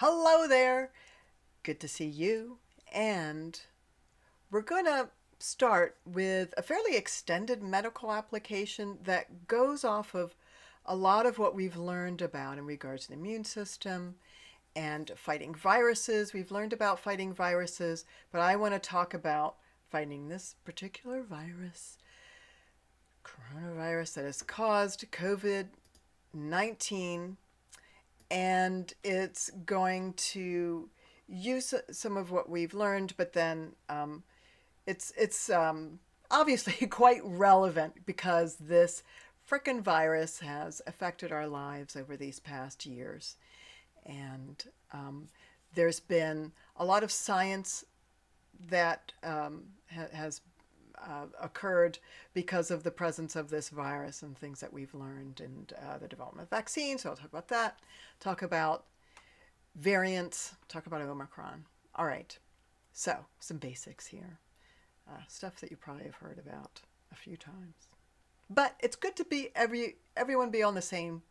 Hello there. Good to see you. And we're going to start with a fairly extended medical application that goes off of a lot of what we've learned about in regards to the immune system and fighting viruses. We've learned about fighting viruses, but I want to talk about fighting this particular virus, coronavirus, that has caused COVID 19, and it's going to use some of what we've learned, but then it's obviously quite relevant because this frickin' virus has affected our lives over these past years. And there's been a lot of science that has occurred because of the presence of this virus and things that we've learned and the development of vaccines. So I'll talk about that, talk about variants, talk about Omicron. All right, so some basics here, stuff that you probably have heard about a few times. But it's good to be everyone be on the same,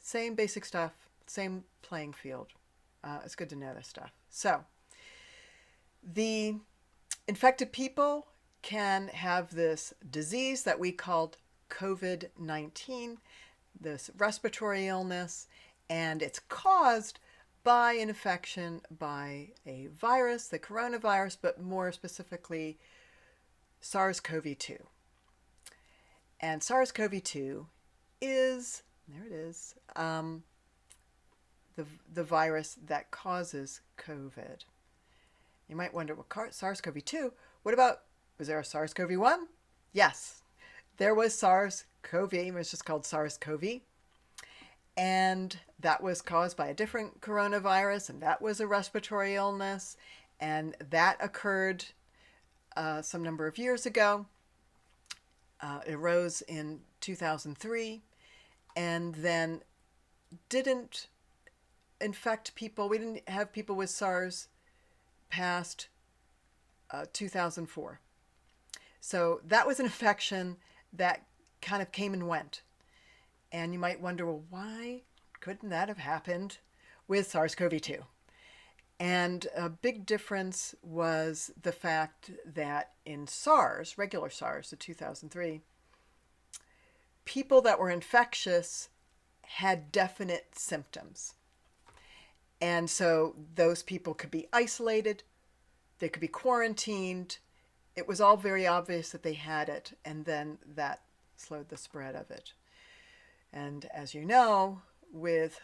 same basic stuff, same playing field. It's good to know this stuff. So the infected people can have this disease that we called COVID 19, this respiratory illness, and it's caused by an infection by a virus, the coronavirus, but more specifically SARS-CoV-2. And SARS-CoV-2 is, there it is, the virus that causes COVID. You might wonder, well, SARS-CoV-2, was there a SARS-CoV-1? Yes, there was SARS-CoV, it was just called SARS-CoV. And that was caused by a different coronavirus, and that was a respiratory illness. And that occurred some number of years ago. It arose in 2003 and then didn't infect people. We didn't have people with SARS past 2004. So that was an infection that kind of came and went. And you might wonder, well, why couldn't that have happened with SARS-CoV-2? And a big difference was the fact that in SARS, regular SARS, the 2003, people that were infectious had definite symptoms. And so those people could be isolated, they could be quarantined. It was all very obvious that they had it, and then that slowed the spread of it. And as you know, with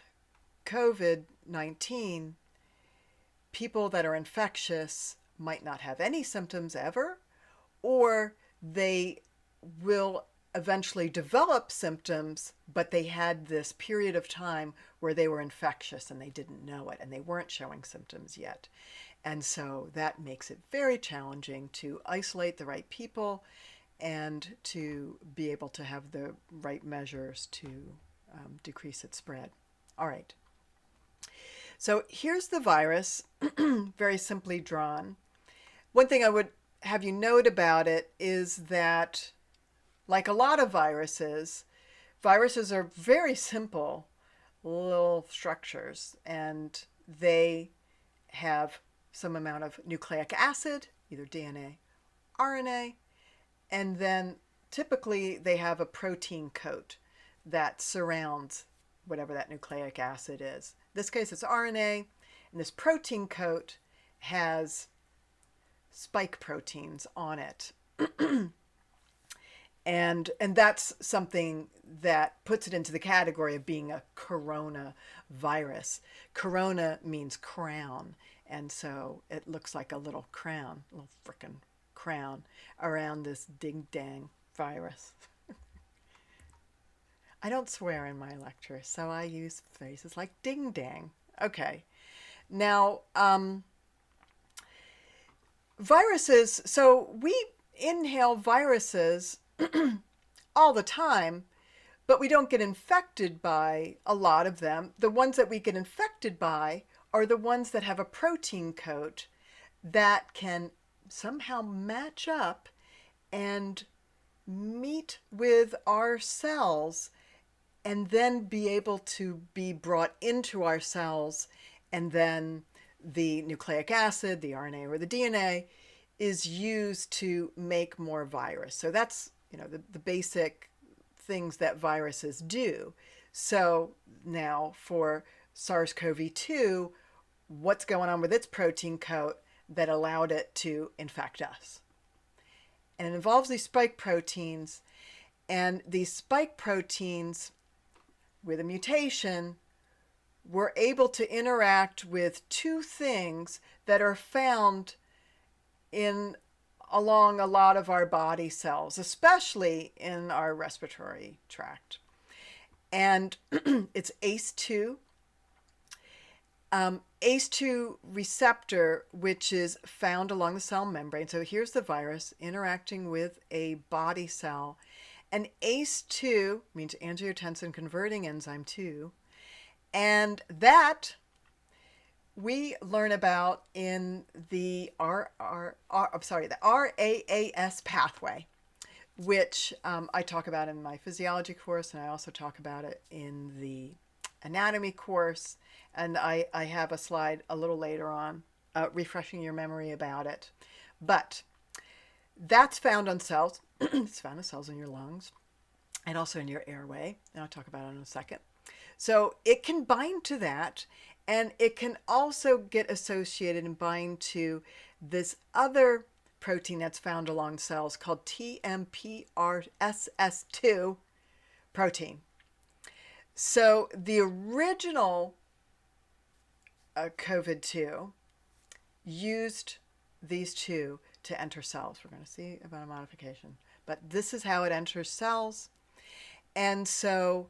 COVID-19, people that are infectious might not have any symptoms ever, or they will eventually develop symptoms, but they had this period of time where they were infectious and they didn't know it and they weren't showing symptoms yet. And so that makes it very challenging to isolate the right people and to be able to have the right measures to decrease its spread. All right. So here's the virus, very simply drawn. One thing I would have you note about it is that, like a lot of viruses are very simple little structures, and they have some amount of nucleic acid, either DNA, RNA, and then typically they have a protein coat that surrounds whatever that nucleic acid is. In this case, it's RNA, and this protein coat has spike proteins on it. And that's something that puts it into the category of being a coronavirus. Corona means crown, and so it looks like a little crown, a little frickin' crown around this ding-dang virus. I don't swear in my lectures, so I use phrases like ding-dang. Okay. Now, viruses, so we inhale viruses all the time, but we don't get infected by a lot of them. The ones that we get infected by are the ones that have a protein coat that can somehow match up and meet with our cells and then be able to be brought into our cells, and then the nucleic acid, the RNA or the DNA, is used to make more virus. So that's, the basic things that viruses do. So now for SARS-CoV-2, what's going on with its protein coat that allowed it to infect us? And it involves these spike proteins, and these spike proteins with a mutation were able to interact with two things that are found in along a lot of our body cells, especially in our respiratory tract. And it's ACE2. ACE2 receptor, which is found along the cell membrane. So here's the virus interacting with a body cell. And ACE2 means angiotensin converting enzyme 2. And that we learn about in the the RAAS pathway, which I talk about in my physiology course, and I also talk about it in the anatomy course. And I have a slide a little later on refreshing your memory about it. But that's found on cells. It's found in cells in your lungs and also in your airway. And I'll talk about it in a second. So it can bind to that, and it can also get associated and bind to this other protein that's found along cells called TMPRSS2 protein. So the original COVID-2 used these two to enter cells. We're going to see about a modification, but this is how it enters cells. And so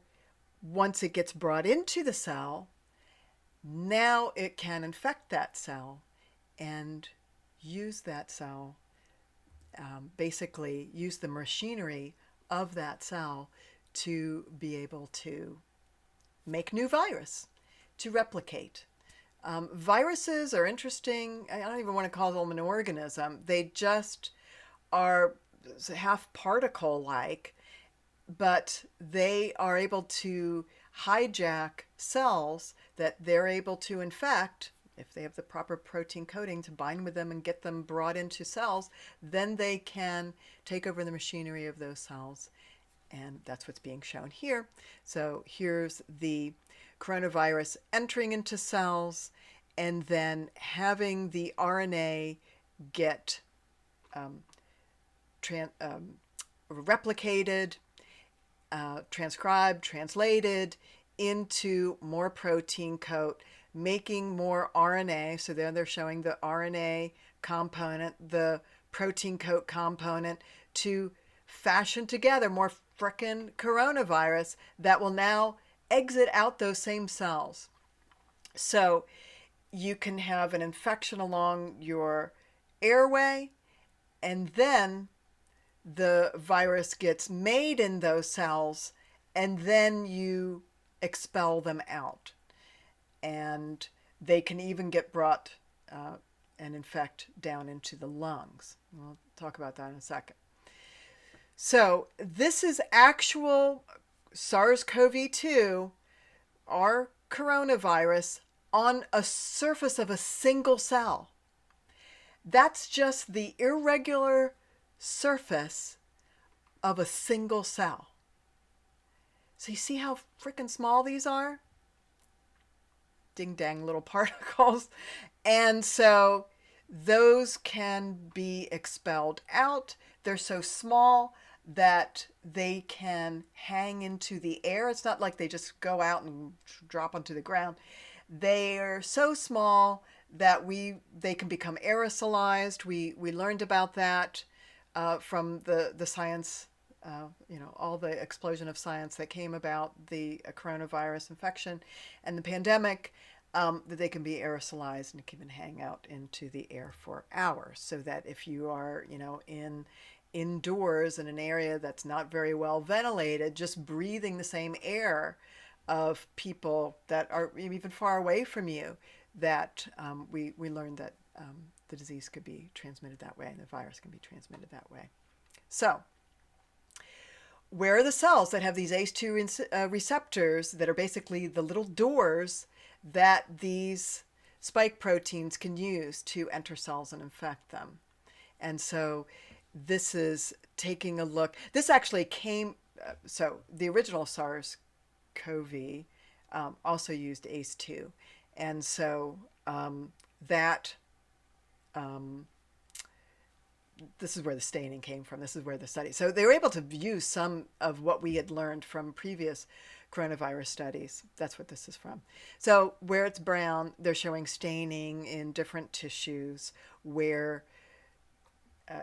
once it gets brought into the cell, now it can infect that cell and use that cell, basically use the machinery of that cell to be able to make new virus, to replicate. Viruses are interesting. I don't even want to call them an organism. They just are half particle-like, but they are able to hijack cells that they're able to infect. If they have the proper protein coating to bind with them and get them brought into cells, then they can take over the machinery of those cells. And that's what's being shown here. So here's the coronavirus entering into cells and then having the RNA get replicated, transcribed, translated into more protein coat, making more RNA. So there they're showing the RNA component, the protein coat component, to fashion together more frickin' coronavirus that will now exit out those same cells. So you can have an infection along your airway, and then the virus gets made in those cells, and then you expel them out. And they can even get brought and infect down into the lungs. We'll talk about that in a second. So this is actual SARS-CoV-2, our coronavirus, on a surface of a single cell. That's just the irregular surface of a single cell. So you see how freaking small these are? Ding dang little particles. And so those can be expelled out. They're so small that they can hang into the air. It's not like they just go out and drop onto the ground. They are so small that they can become aerosolized. We learned about that from the science, all the explosion of science that came about the coronavirus infection and the pandemic, that they can be aerosolized and can even hang out into the air for hours. So that if you are, indoors in an area that's not very well ventilated, just breathing the same air of people that are even far away from you, that we learned that the disease could be transmitted that way and the virus can be transmitted that way. So where are the cells that have these ACE2 receptors that are basically the little doors that these spike proteins can use to enter cells and infect them? And so this is taking a look. This actually came, so the original SARS-CoV also used ACE2. And so that this is where the staining came from. This is where the study. So they were able to use some of what we had learned from previous coronavirus studies. That's what this is from. So where it's brown, they're showing staining in different tissues where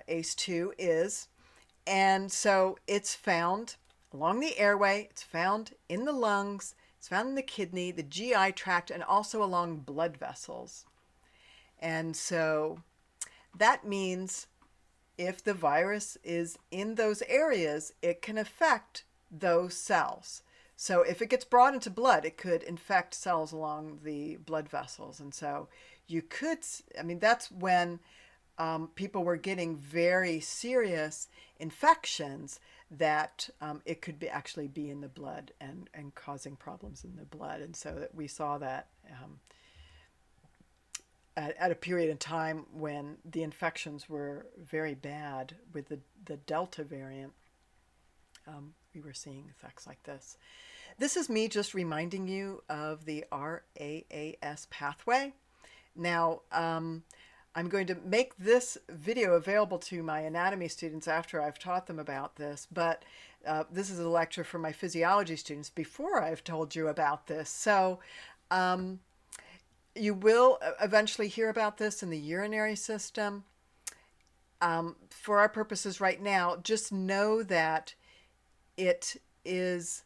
ACE2 is. And so it's found along the airway, it's found in the lungs, it's found in the kidney, the GI tract, and also along blood vessels. And so that means if the virus is in those areas, it can affect those cells. So if it gets brought into blood, it could infect cells along the blood vessels. And so you could, I mean, that's when people were getting very serious infections that it could be actually be in the blood and causing problems in the blood. And so that we saw that at a period in time when the infections were very bad with the Delta variant, we were seeing effects like this. This is me just reminding you of the RAAS pathway. Now, I'm going to make this video available to my anatomy students after I've taught them about this, but this is a lecture for my physiology students before I've told you about this. So, you will eventually hear about this in the urinary system. For our purposes right now, just know that it is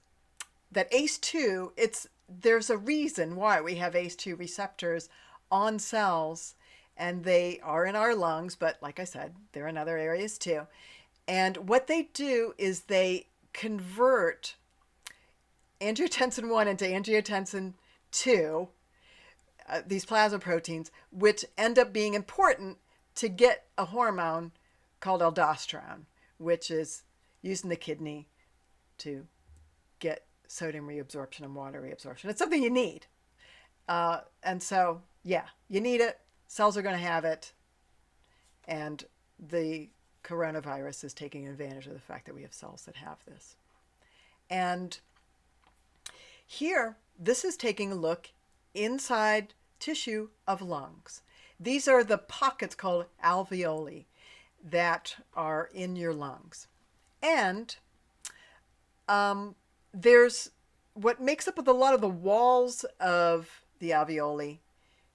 that ACE2, there's a reason why we have ACE2 receptors on cells, and they are in our lungs, but like I said, they're in other areas too. And what they do is they convert angiotensin 1 into angiotensin 2, these plasma proteins, which end up being important to get a hormone called aldosterone, which is used in the kidney to get sodium reabsorption and water reabsorption. It's something you need. And so, yeah, you need it. Cells are going to have it. And the coronavirus is taking advantage of the fact that we have cells that have this. And here, this is taking a look inside tissue of lungs. These are the pockets called alveoli that are in your lungs. And there's what makes up with a lot of the walls of the alveoli,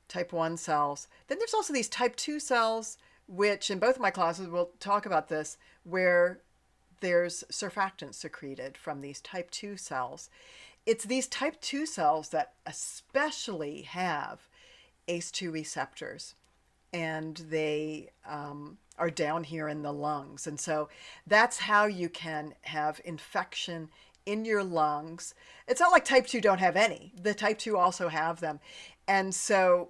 type 1 cells. Then there's also these type 2 cells, which in both of my classes we'll talk about this, where there's surfactants secreted from these type 2 cells. It's these type 2 cells that especially have ACE2 receptors, and they are down here in the lungs. And so that's how you can have infection in your lungs. It's not like type 2 don't have any. The type 2 also have them. And so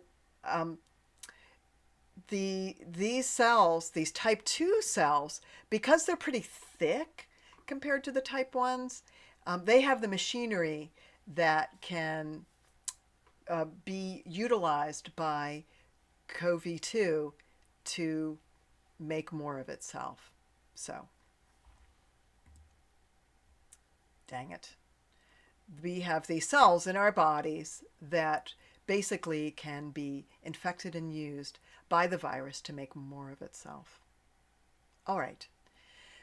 these cells, these type 2 cells, because they're pretty thick compared to the type 1s, they have the machinery that can be utilized by CoV2 to make more of itself. So, dang it. We have these cells in our bodies that basically can be infected and used by the virus to make more of itself. All right.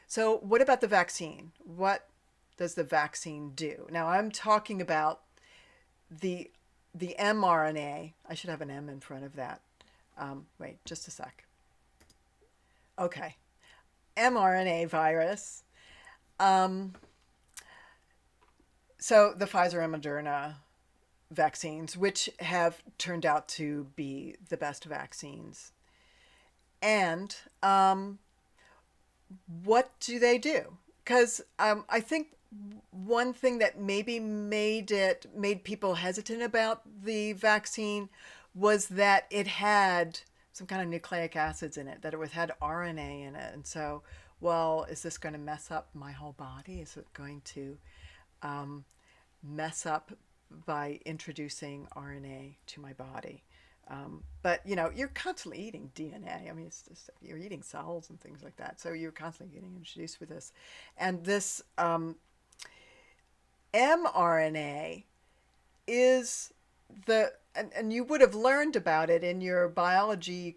So what about the vaccine? What does the vaccine do? Now I'm talking about the mRNA. I should have an M in front of that. Wait, just a sec. Okay. mRNA virus. So the Pfizer and Moderna vaccines, which have turned out to be the best vaccines. And what do they do? Because I think one thing that maybe made people hesitant about the vaccine was that it had some kind of nucleic acids in it, that it had RNA in it. And so well, is this going to mess up my whole body? Is it going to mess up by introducing RNA to my body? But you're constantly eating DNA. I mean, it's just you're eating cells and things like that. So you're constantly getting introduced with this, and this mRNA is and you would have learned about it in your biology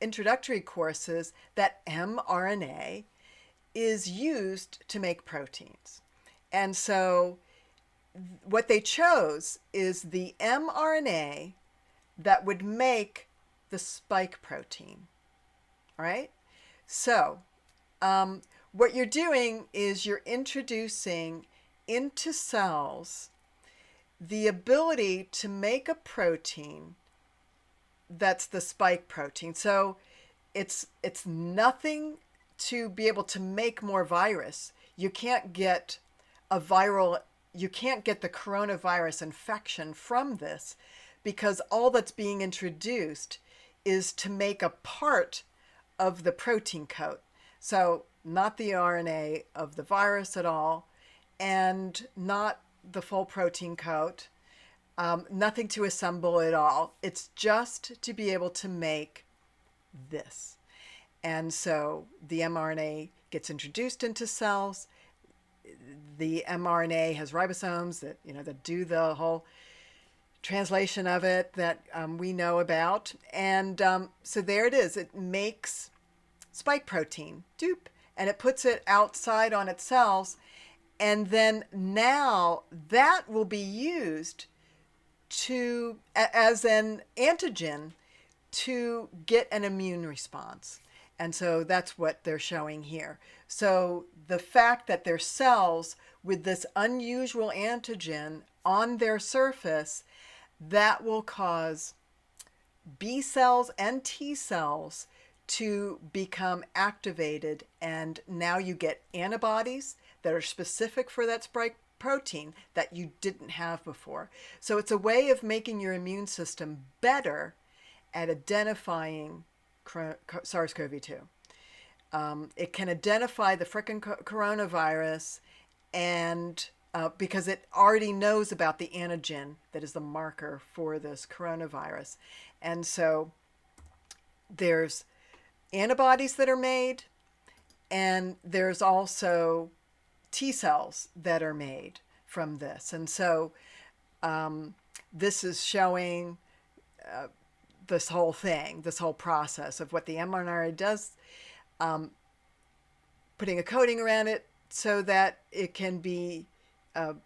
introductory courses, that mRNA is used to make proteins. And so what they chose is the mRNA that would make the spike protein. All right? So what you're doing is you're introducing into cells the ability to make a protein that's the spike protein. So it's nothing to be able to make more virus. You can't get the coronavirus infection from this, because all that's being introduced is to make a part of the protein coat. So not the RNA of the virus at all, and not the full protein coat, nothing to assemble at all. It's just to be able to make this. And so the mRNA gets introduced into cells. The mRNA has ribosomes that do the whole translation of it that we know about. And so there it is. It makes spike protein, dupe, and it puts it outside on its cells. And then now that will be used as an antigen to get an immune response. And so that's what they're showing here. So the fact that their cells with this unusual antigen on their surface, that will cause B cells and T cells to become activated. And now you get antibodies that are specific for that spike protein that you didn't have before. So it's a way of making your immune system better at identifying SARS-CoV-2. It can identify the frickin' coronavirus, and because it already knows about the antigen that is the marker for this coronavirus. And so there's antibodies that are made, and there's also T cells that are made from this. And so this is showing this whole thing, this whole process of what the mRNA does, putting a coating around it so that it can be kind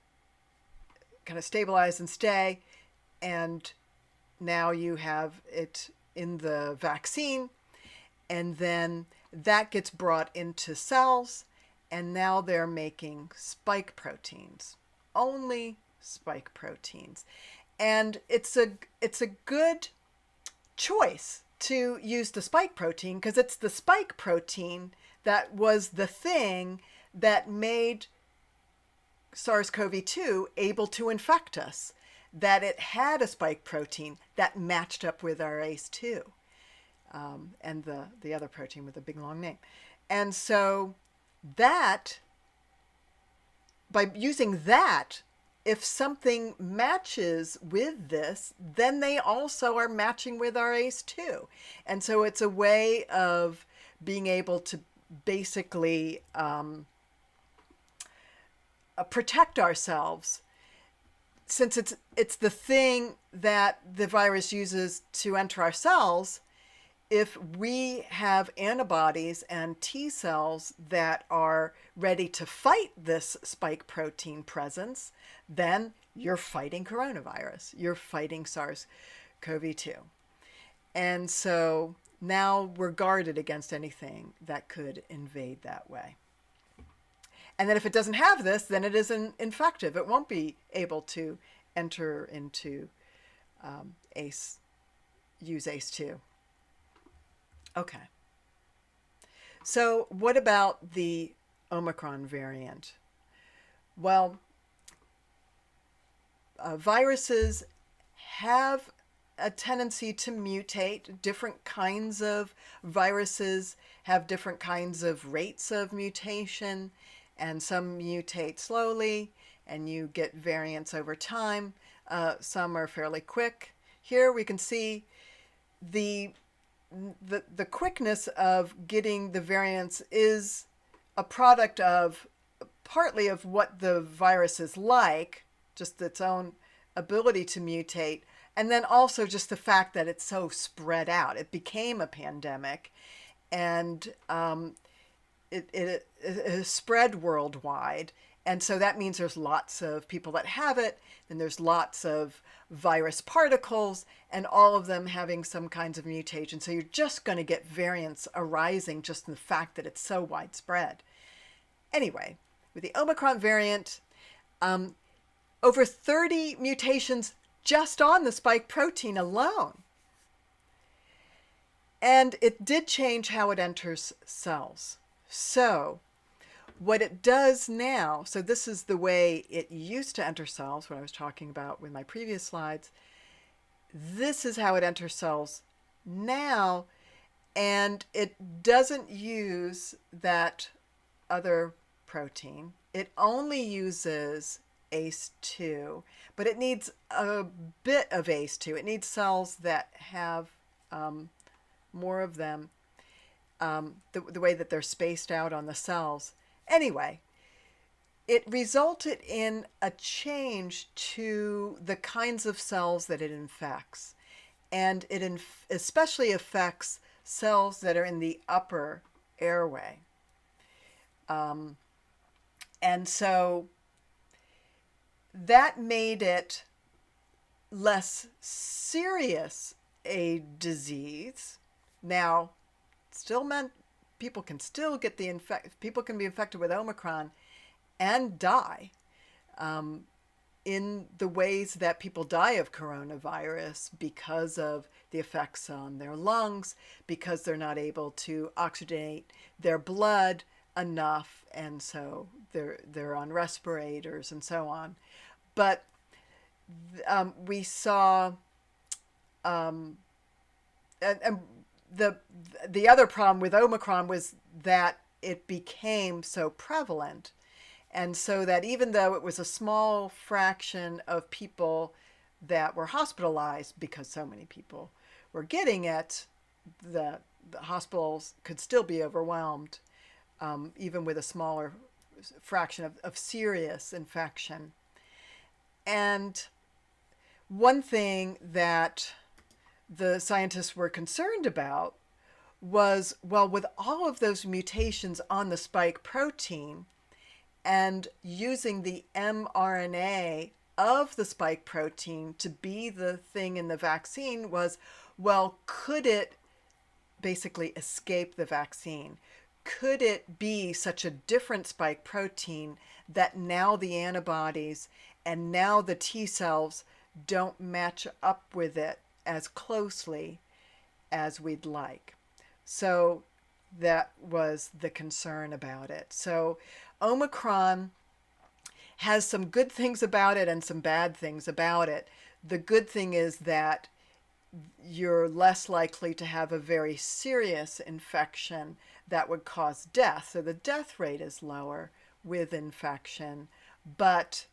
of stabilized and stay. And now you have it in the vaccine, and then that gets brought into cells. And now they're making spike proteins, only spike proteins. And it's a good choice to use the spike protein, because it's the spike protein that was the thing that made SARS-CoV-2 able to infect us, that it had a spike protein that matched up with our ACE2 and the other protein with a big long name. And so that, by using that, if something matches with this, then they also are matching with our ACE2. And so it's a way of being able to basically protect ourselves, since it's the thing that the virus uses to enter our cells. If we have antibodies and T cells that are ready to fight this spike protein presence, then you're fighting coronavirus. You're fighting SARS-CoV-2. And so now we're guarded against anything that could invade that way. And then if it doesn't have this, then it isn't infective. It won't be able to enter into use ACE2. Okay. So what about the Omicron variant? Well, viruses have a tendency to mutate. Different kinds of viruses have different kinds of rates of mutation, and some mutate slowly, and you get variants over time. Some are fairly quick. Here we can see the quickness of getting the variants is a product of partly of what the virus is like, just its own ability to mutate, and then also just the fact that it's so spread out. It became a pandemic, and it spread worldwide. And so that means there's lots of people that have it, and there's lots of virus particles, and all of them having some kinds of mutation. So you're just going to get variants arising just in the fact that it's so widespread. Anyway, with the Omicron variant, over 30 mutations just on the spike protein alone. And it did change how it enters cells. So what it does now, so this is the way it used to enter cells, what I was talking about with my previous slides. This is how it enters cells now, and it doesn't use that other protein. It only uses ACE2, but it needs a bit of ACE2. It needs cells that have more of them, the way that they're spaced out on the cells. Anyway, it resulted in a change to the kinds of cells that it infects. And it especially affects cells that are in the upper airway. And so that made it less serious a disease. Now, still meant people can still get people can be infected with Omicron and die in the ways that people die of coronavirus because of the effects on their lungs, because they're not able to oxygenate their blood enough, and so they're on respirators and so on. But we saw and the other problem with Omicron was that it became so prevalent, and so that even though it was a small fraction of people that were hospitalized because so many people were getting it, the hospitals could still be overwhelmed, even with a smaller fraction of serious infection. And one thing that the scientists were concerned about was, well, with all of those mutations on the spike protein and using the mRNA of the spike protein to be the thing in the vaccine was, well, could it basically escape the vaccine? Could it be such a different spike protein that now the antibodies and now the T cells don't match up with it as closely as we'd like? So that was the concern about it. So Omicron has some good things about it and some bad things about it. The good thing is that you're less likely to have a very serious infection that would cause death. So the death rate is lower with infection. But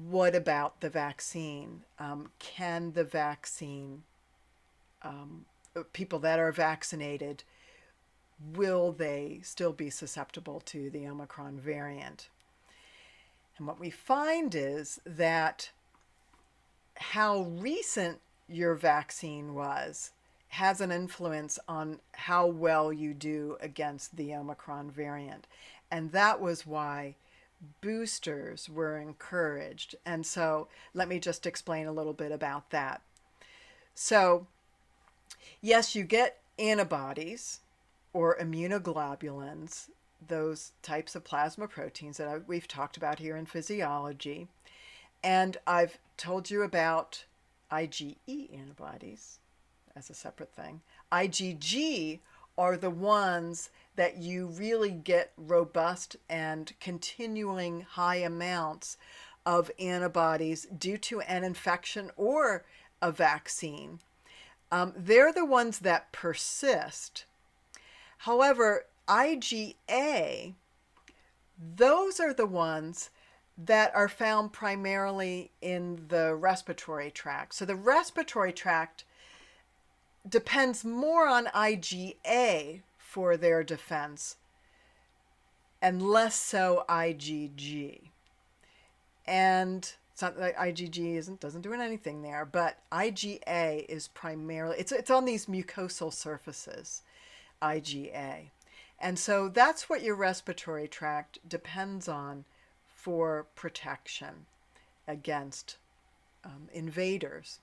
what about the vaccine? Can the vaccine, people that are vaccinated, will they still be susceptible to the Omicron variant? And what we find is that how recent your vaccine was has an influence on how well you do against the Omicron variant. And that was why boosters were encouraged. And so let me just explain a little bit about that. So yes, you get antibodies or immunoglobulins, those types of plasma proteins that we've talked about here in physiology. And I've told you about IgE antibodies as a separate thing. IgG are the ones that you really get robust and continuing high amounts of antibodies due to an infection or a vaccine. They're the ones that persist. However, IgA, those are the ones that are found primarily in the respiratory tract. So the respiratory tract depends more on IgA for their defense and less so IgG. And it's not that IgG doesn't do anything there, but IgA is primarily, it's on these mucosal surfaces, IgA. And so that's what your respiratory tract depends on for protection against invaders.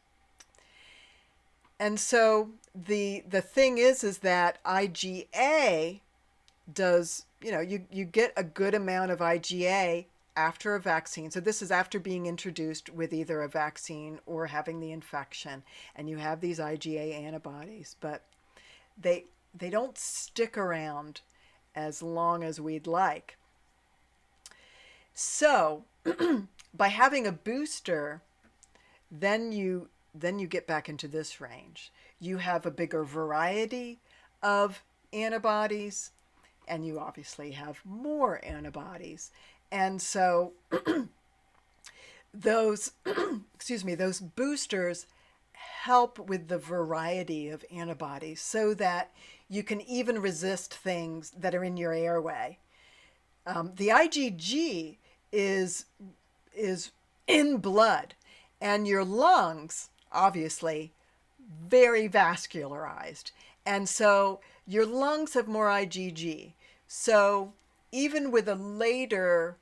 And so the thing is that IgA does, you get a good amount of IgA after a vaccine. So this is after being introduced with either a vaccine or having the infection, and you have these IgA antibodies, but they don't stick around as long as we'd like. So by having a booster, then you get back into this range. You have a bigger variety of antibodies, and you obviously have more antibodies. And so those those boosters help with the variety of antibodies so that you can even resist things that are in your airway. The IgG is in blood, and your lungs, obviously, very vascularized. And so your lungs have more IgG. So even with a later,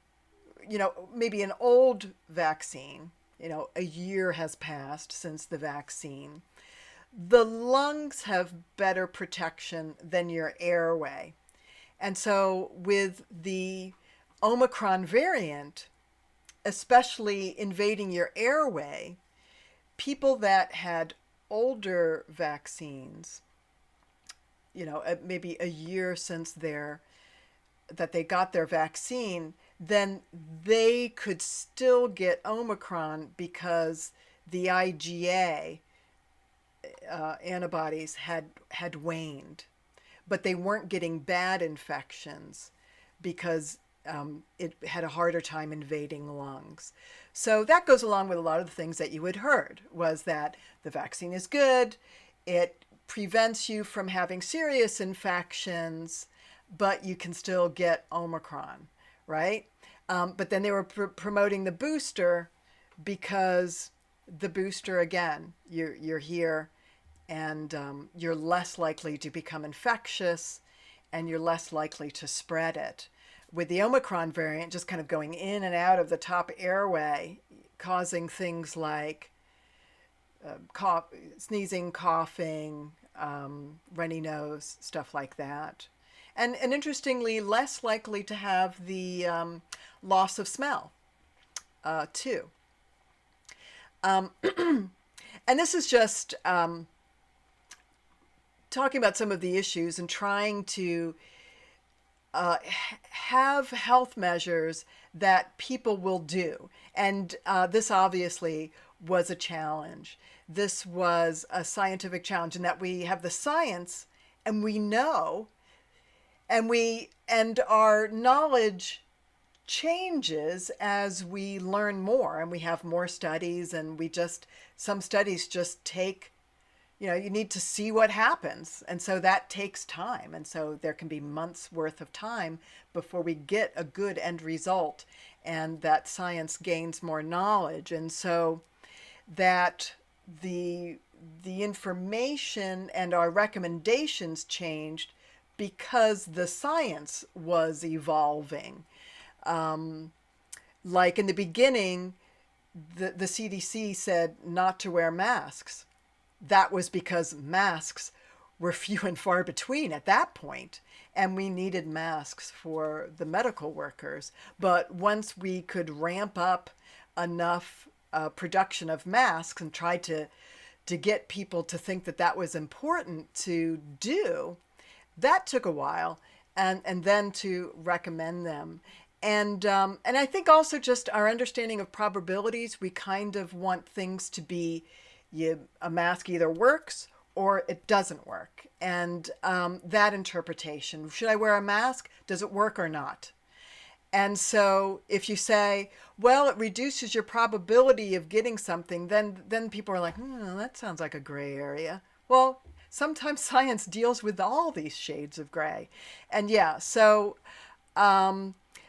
maybe an old vaccine, a year has passed since the vaccine, the lungs have better protection than your airway. And so with the Omicron variant, especially invading your airway, people that had older vaccines, maybe a year since that they got their vaccine, then they could still get Omicron because the IgA antibodies had waned, but they weren't getting bad infections because it had a harder time invading lungs. So that goes along with a lot of the things that you had heard, was that the vaccine is good, it prevents you from having serious infections, but you can still get Omicron, right? But then they were promoting the booster because the booster, again, you're here and you're less likely to become infectious and you're less likely to spread it. With the Omicron variant just kind of going in and out of the top airway, causing things like sneezing, coughing, runny nose, stuff like that. And interestingly, less likely to have the loss of smell, too. And this is just talking about some of the issues and trying to have health measures that people will do. And this obviously was a challenge. This was a scientific challenge in that we have the science and we know, and our knowledge changes as we learn more and we have more studies, and some studies just take, you need to see what happens. And so that takes time. And so there can be months worth of time before we get a good end result and that science gains more knowledge. And so that the information and our recommendations changed because the science was evolving. Like in the beginning, the CDC said not to wear masks. That was because masks were few and far between at that point, and we needed masks for the medical workers. But once we could ramp up enough production of masks and try to get people to think that was important to do, that took a while, and then to recommend them. And I think also just our understanding of probabilities, we kind of want things to be, A mask either works or it doesn't work. And that interpretation, should I wear a mask? Does it work or not? And so if you say, well, it reduces your probability of getting something, then people are like, that sounds like a gray area. Well, sometimes science deals with all these shades of gray. And yeah, so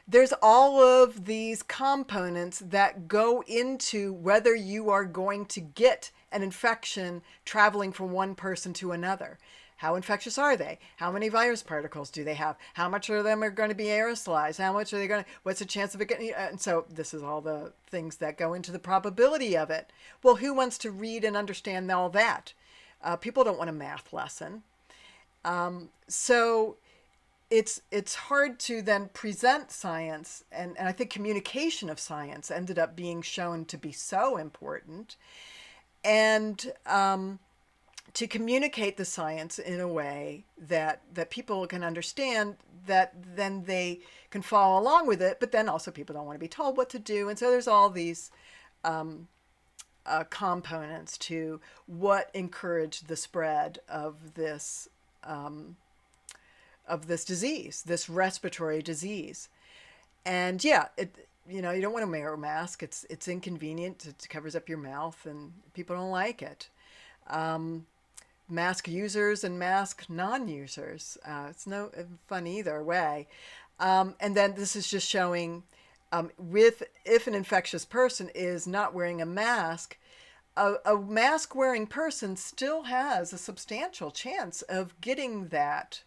there's all of these components that go into whether you are going to get an infection traveling from one person to another. How infectious are they? How many virus particles do they have? How much of them are going to be aerosolized? How much are they going to, what's the chance of it getting, and so this is all the things that go into the probability of it. Well, who wants to read and understand all that? People don't want a math lesson. So it's hard to then present science, and I think communication of science ended up being shown to be so important. And to communicate the science in a way that people can understand, that then they can follow along with it, but then also people don't want to be told what to do. And so there's all these components to what encouraged the spread of this disease, this respiratory disease. And yeah, you don't want to wear a mask. It's inconvenient. It covers up your mouth, and people don't like it. Mask users and mask non-users. It's no fun either way. And then this is just showing if an infectious person is not wearing a mask, a mask-wearing person still has a substantial chance of getting that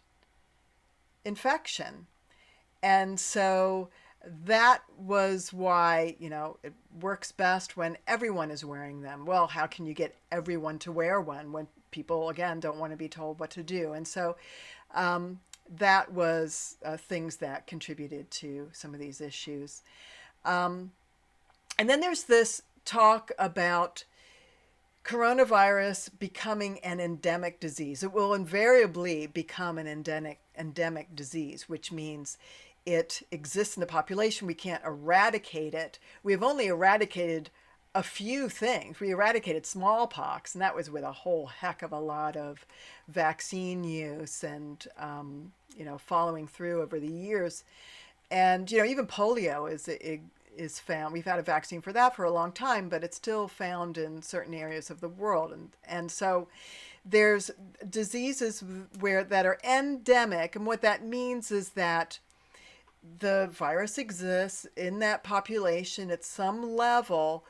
infection. And so that was why, it works best when everyone is wearing them. Well, how can you get everyone to wear one when people, again, don't want to be told what to do? And so that was things that contributed to some of these issues. And then there's this talk about coronavirus becoming an endemic disease. It will invariably become an endemic disease, which means it exists in the population. We can't eradicate it. We have only eradicated a few things. We eradicated smallpox, and that was with a whole heck of a lot of vaccine use and, following through over the years. And, even polio is found. We've had a vaccine for that for a long time, but it's still found in certain areas of the world. And so there's diseases that are endemic. And what that means is that the virus exists in that population at some level,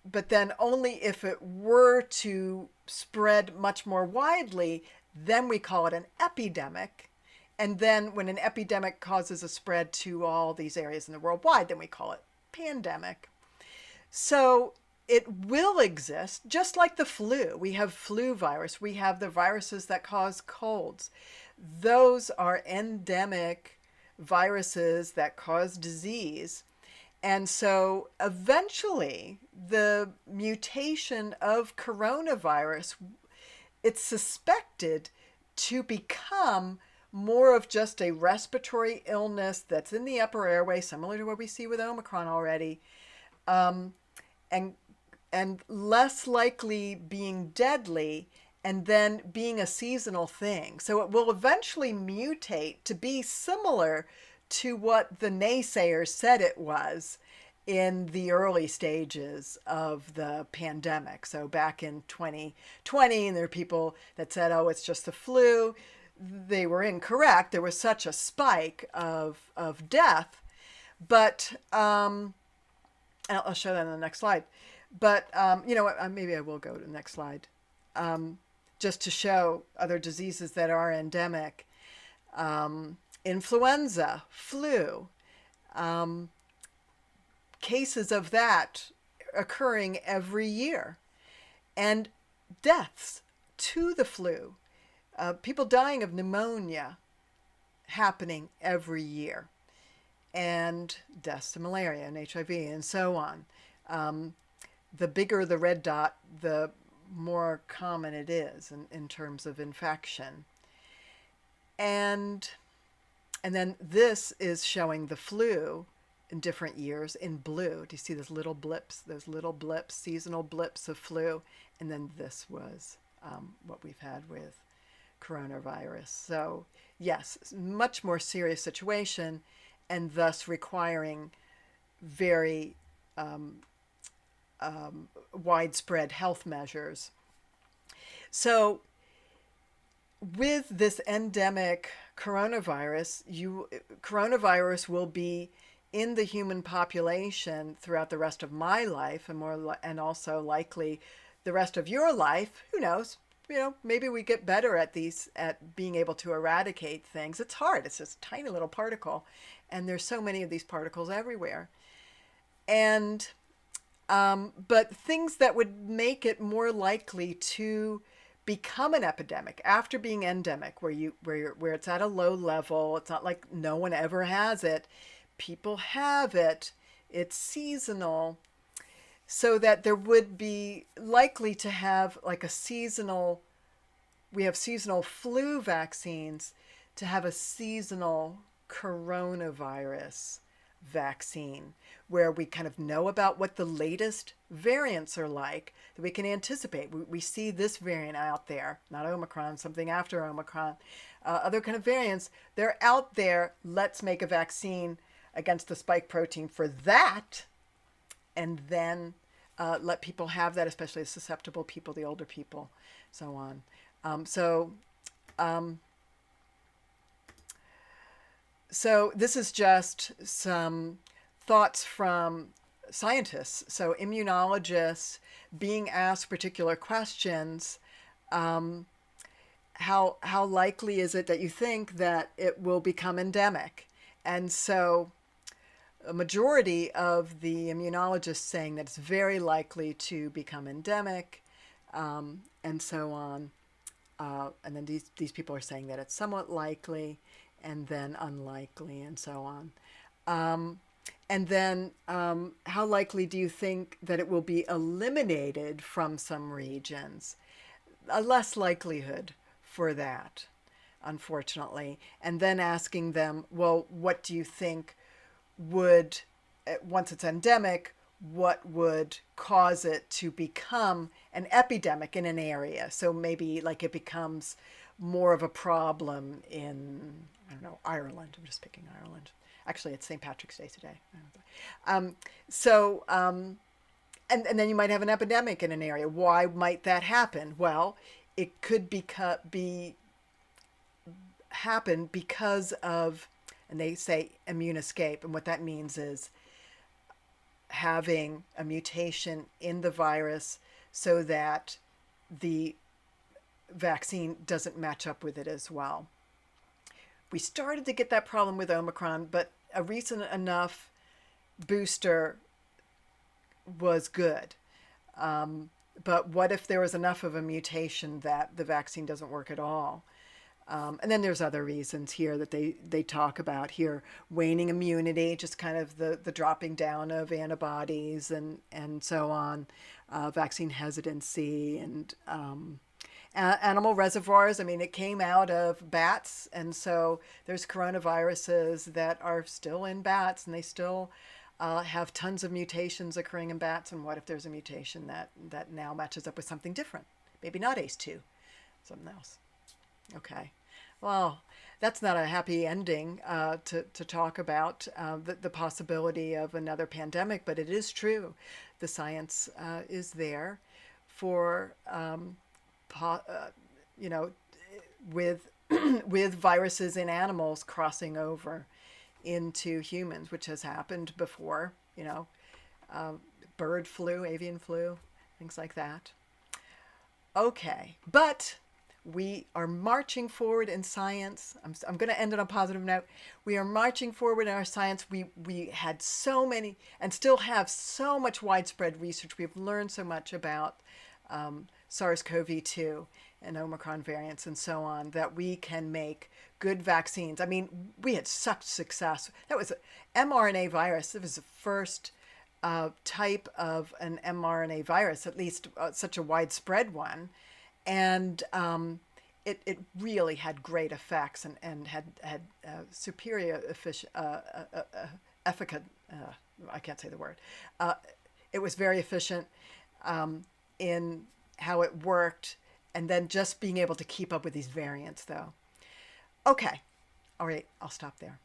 but then only if it were to spread much more widely, then we call it an epidemic. And then when an epidemic causes a spread to all these areas in the world wide, then we call it pandemic. So it will exist, just like the flu. We have flu virus. We have the viruses that cause colds. Those are endemic viruses that cause disease. And so eventually the mutation of coronavirus, it's suspected to become more of just a respiratory illness that's in the upper airway, similar to what we see with Omicron already, and less likely being deadly, and then being a seasonal thing. So it will eventually mutate to be similar to what the naysayers said it was in the early stages of the pandemic. So back in 2020, and there were people that said, oh, it's just the flu. They were incorrect. There was such a spike of death. But, and I'll show that on the next slide. But, maybe I will go to the next slide. Just to show other diseases that are endemic. Influenza, flu, cases of that occurring every year, and deaths to the flu, people dying of pneumonia happening every year, and deaths to malaria and HIV and so on. The bigger the red dot, the more common it is in terms of infection. And then this is showing the flu in different years in blue. Do you see those little blips, seasonal blips of flu? And then this was what we've had with coronavirus. So yes, much more serious situation, and thus requiring very widespread health measures. So with this endemic coronavirus, coronavirus will be in the human population throughout the rest of my life, and also likely the rest of your life. Who knows? Maybe we get better at being able to eradicate things. It's hard. It's this tiny little particle, and there's so many of these particles everywhere. And but things that would make it more likely to become an epidemic after being endemic, where it's at a low level. It's not like no one ever has it. People have it. It's seasonal. So that there would be likely to have like we have seasonal flu vaccines, to have a seasonal coronavirus vaccine, where we kind of know about what the latest variants are like, that we can anticipate. We see this variant out there, not Omicron, something after Omicron, other kind of variants. They're out there. Let's make a vaccine against the spike protein for that, and then let people have that, especially the susceptible people, the older people, so on. So this is just some thoughts from scientists. So immunologists being asked particular questions. How likely is it that you think that it will become endemic? And so a majority of the immunologists saying that it's very likely to become endemic, and so on. And then these people are saying that it's somewhat likely, and then unlikely, and so on. And then how likely do you think that it will be eliminated from some regions? A less likelihood for that, unfortunately. And then asking them, well, what do you think would, once it's endemic, what would cause it to become an epidemic in an area? So maybe like it becomes more of a problem in, I don't know, Ireland. I'm just picking Ireland. Actually, it's St. Patrick's Day today. And then you might have an epidemic in an area. Why might that happen? Well, it could happen because of, and they say immune escape. And what that means is having a mutation in the virus so that the vaccine doesn't match up with it as well. We started to get that problem with Omicron, but a recent enough booster was good. But what if there was enough of a mutation that the vaccine doesn't work at all? And then there's other reasons here that they talk about here. Waning immunity, just kind of the dropping down of antibodies and so on. Vaccine hesitancy and animal reservoirs. I mean, it came out of bats, and so there's coronaviruses that are still in bats, and they still have tons of mutations occurring in bats. And what if there's a mutation that now matches up with something different? Maybe not ACE2, something else. Okay. Well, that's not a happy ending to talk about the possibility of another pandemic, but it is true. The science is there for, with with viruses in animals crossing over into humans, which has happened before, bird flu, avian flu, things like that. Okay, but we are marching forward in science. I'm going to end on a positive note. We are marching forward in our science. We had so many and still have so much widespread research. We've learned so much about SARS-CoV-2 and Omicron variants and so on, that we can make good vaccines. I mean, we had such success. That was an mRNA virus. It was the first type of an mRNA virus, at least such a widespread one. And it really had great effects and had superior I can't say the word. Uh, it was very efficient in how it worked, and then just being able to keep up with these variants, though. Okay, all right, I'll stop there.